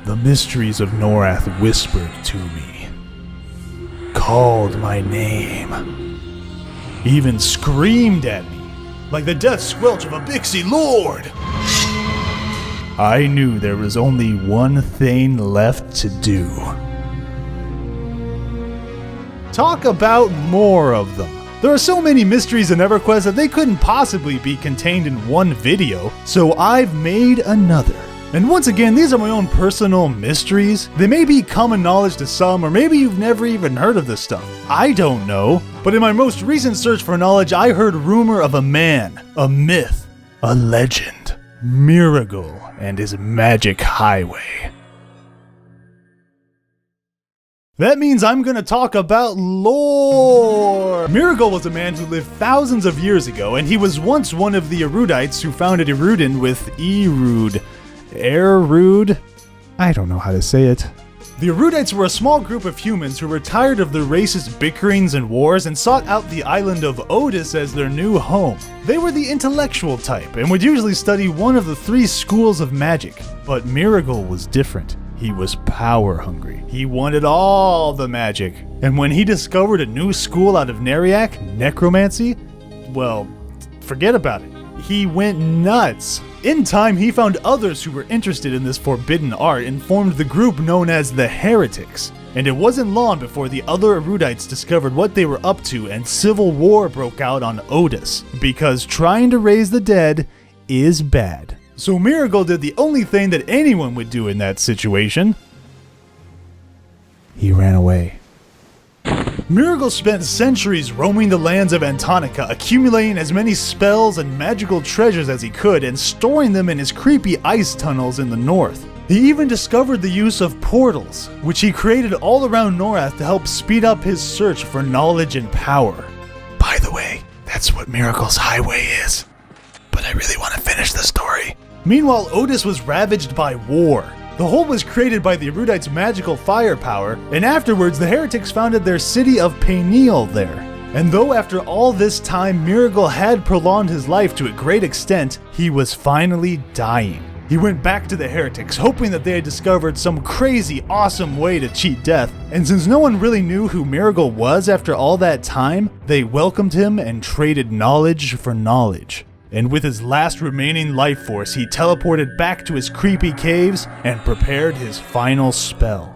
The mysteries of Norath whispered to me, called my name, even screamed at me, like the death squelch of a Bixie Lord. I knew there was only one thing left to do. Talk about more of them. There are so many mysteries in Everquest that they couldn't possibly be contained in one video, so I've made another. And once again, these are my own personal mysteries. They may be common knowledge to some, or maybe you've never even heard of this stuff. I don't know. But in my most recent search for knowledge, I heard rumor of a man, a myth, a legend, Miragul and his magic highway. That means I'm gonna talk about lore! Miragul was a man who lived thousands of years ago, and he was once one of the erudites who founded Erudin with Erud? I don't know how to say it. The erudites were a small group of humans who were tired of the racist bickerings and wars and sought out the island of Otis as their new home. They were the intellectual type and would usually study one of the 3 schools of magic. But Miragul was different. He was power hungry. He wanted all the magic. And when he discovered a new school out of Neriak, necromancy, well, forget about it. He went nuts. In time, he found others who were interested in this forbidden art and formed the group known as the Heretics. And it wasn't long before the other erudites discovered what they were up to and civil war broke out on Otis, because trying to raise the dead is bad. So Miragul did the only thing that anyone would do in that situation. He ran away. Miragul spent centuries roaming the lands of Antonica, accumulating as many spells and magical treasures as he could and storing them in his creepy ice tunnels in the north. He even discovered the use of portals, which he created all around Norath to help speed up his search for knowledge and power. By the way, that's what Miragul's highway is. But I really want to finish the story. Meanwhile, Otis was ravaged by war. The whole was created by the erudites' magical firepower, and afterwards the heretics founded their city of Peniel there. And though after all this time Miragul had prolonged his life to a great extent, he was finally dying. He went back to the heretics, hoping that they had discovered some crazy, awesome way to cheat death, and since no one really knew who Miragul was after all that time, they welcomed him and traded knowledge for knowledge. And with his last remaining life force, he teleported back to his creepy caves and prepared his final spell.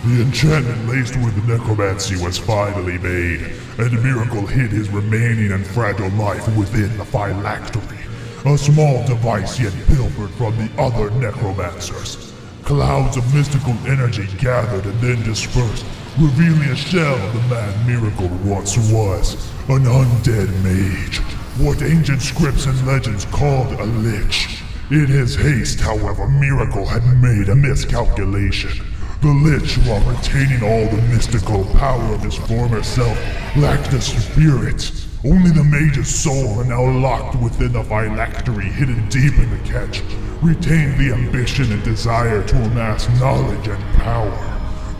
The enchantment laced with the necromancy was finally made, and Miragul hid his remaining and fragile life within the phylactery, a small device yet pilfered from the other necromancers. Clouds of mystical energy gathered and then dispersed, revealing a shell of the man Miragul once was, an undead mage, what ancient scripts and legends called a lich. In his haste, however, Miragul had made a miscalculation. The lich, while retaining all the mystical power of his former self, lacked a spirit. Only the mage's soul, and now locked within the phylactery hidden deep in the catch, retained the ambition and desire to amass knowledge and power.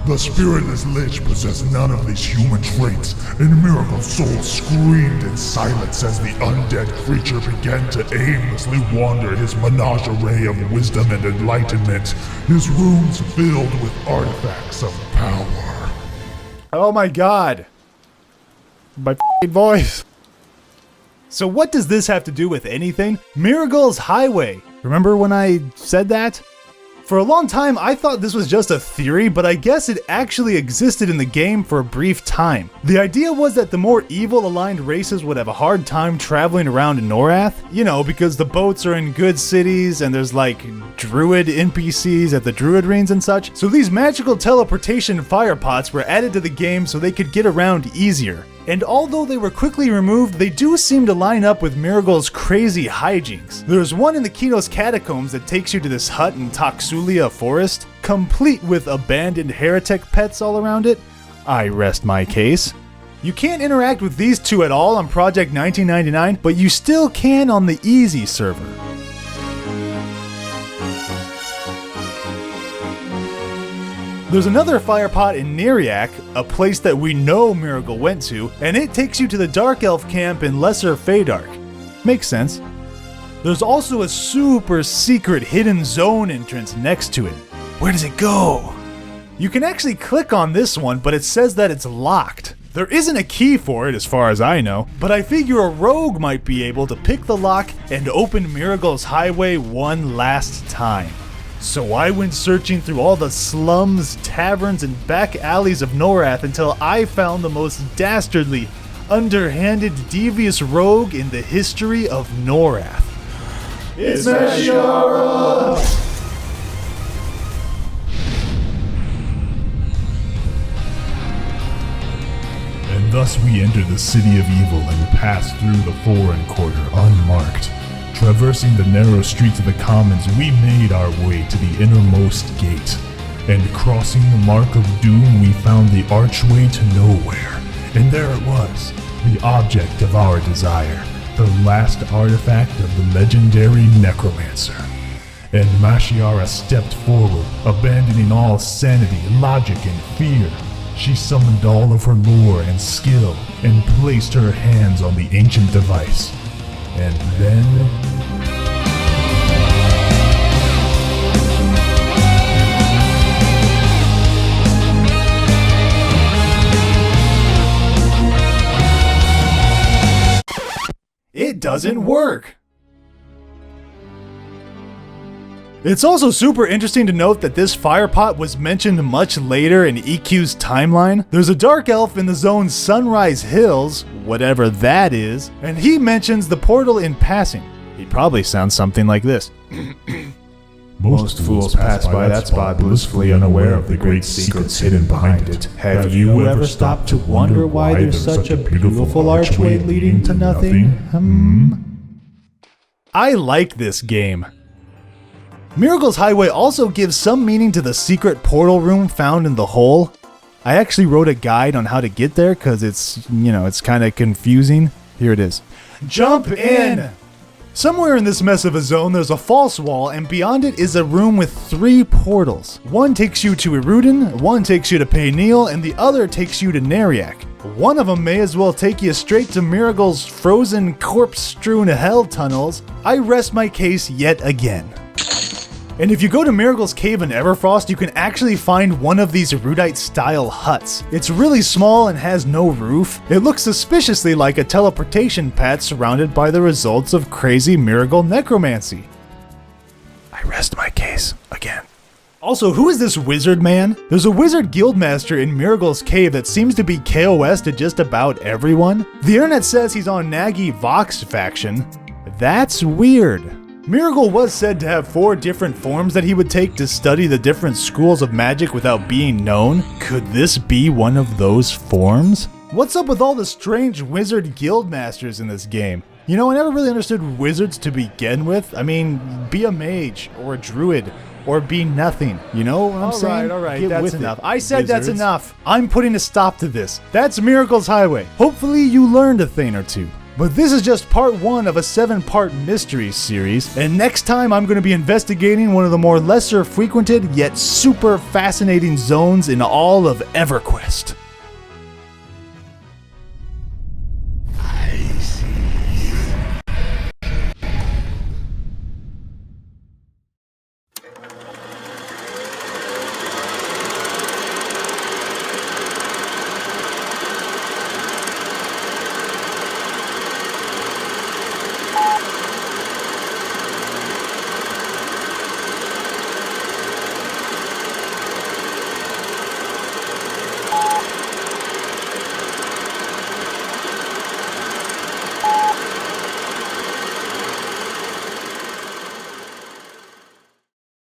The spiritless lich possessed none of these human traits, and Miragul's soul screamed in silence as the undead creature began to aimlessly wander his menagerie of wisdom and enlightenment, his rooms filled with artifacts of power. Oh my god. My f***ing voice. So what does this have to do with anything? Miragul's highway. Remember when I said that? For a long time, I thought this was just a theory, but I guess it actually existed in the game for a brief time. The idea was that the more evil-aligned races would have a hard time traveling around in Norath, you know, because the boats are in good cities and there's like druid NPCs at the druid rings and such. So these magical teleportation firepots were added to the game so they could get around easier. And although they were quickly removed, they do seem to line up with Miragul's crazy hijinks. There's one in the Kinos catacombs that takes you to this hut in Toxulia Forest, complete with abandoned heretic pets all around it. I rest my case. You can't interact with these two at all on Project 1999, but you still can on the Easy server. There's another firepot in Neriak, a place that we know Miragul went to, and it takes you to the Dark Elf camp in Lesser Feydark. Makes sense. There's also a super secret hidden zone entrance next to it. Where does it go? You can actually click on this one, but it says that it's locked. There isn't a key for it as far as I know, but I figure a rogue might be able to pick the lock and open Miragul's highway one last time. So I went searching through all the slums, taverns, and back alleys of Norath until I found the most dastardly, underhanded, devious rogue in the history of Norath. It's Mashiara! And thus we enter the city of evil and pass through the foreign quarter unmarked. Traversing the narrow streets of the commons, we made our way to the innermost gate. And crossing the mark of doom, we found the archway to nowhere. And there it was, the object of our desire, the last artifact of the legendary Necromancer. And Mashiara stepped forward, abandoning all sanity, logic, and fear. She summoned all of her lore and skill, and placed her hands on the ancient device. And then... it doesn't work! It's also super interesting to note that this firepot was mentioned much later in EQ's timeline. There's a dark elf in the zone's Sunrise Hills, whatever that is, and he mentions the portal in passing. He probably sounds something like this. Most fools pass by that spot blissfully unaware of the great secrets hidden behind it. Have you ever stopped to wonder why there's such a beautiful archway leading to nothing? I like this game. Miragul's Highway also gives some meaning to the secret portal room found in the hole. I actually wrote a guide on how to get there because it's kind of confusing. Here it is. Jump in! Somewhere in this mess of a zone, there's a false wall, and beyond it is a room with 3 portals. One takes you to Erudin, one takes you to Payneal, and the other takes you to Neriak. One of them may as well take you straight to Miragul's frozen, corpse-strewn hell tunnels. I rest my case yet again. And if you go to Miragul's cave in Everfrost, you can actually find one of these erudite-style huts. It's really small and has no roof. It looks suspiciously like a teleportation pad surrounded by the results of crazy Miragul necromancy. I rest my case again. Also, who is this wizard man? There's a wizard guildmaster in Miragul's cave that seems to be KOS to just about everyone. The internet says he's on Nagi Vox faction. That's weird. Miragul was said to have 4 different forms that he would take to study the different schools of magic without being known. Could this be one of those forms? What's up with all the strange wizard guildmasters in this game? You know, I never really understood wizards to begin with. I mean, be a mage, or a druid, or be nothing. You know what I'm saying? Alright, Get that's with enough. I said that's Wizards. enough. I'm putting a stop to this. That's Miragul's Highway. Hopefully you learned a thing or two. But this is just part 1 of a 7-part mystery series, and next time I'm going to be investigating one of the more lesser frequented yet super fascinating zones in all of Everquest.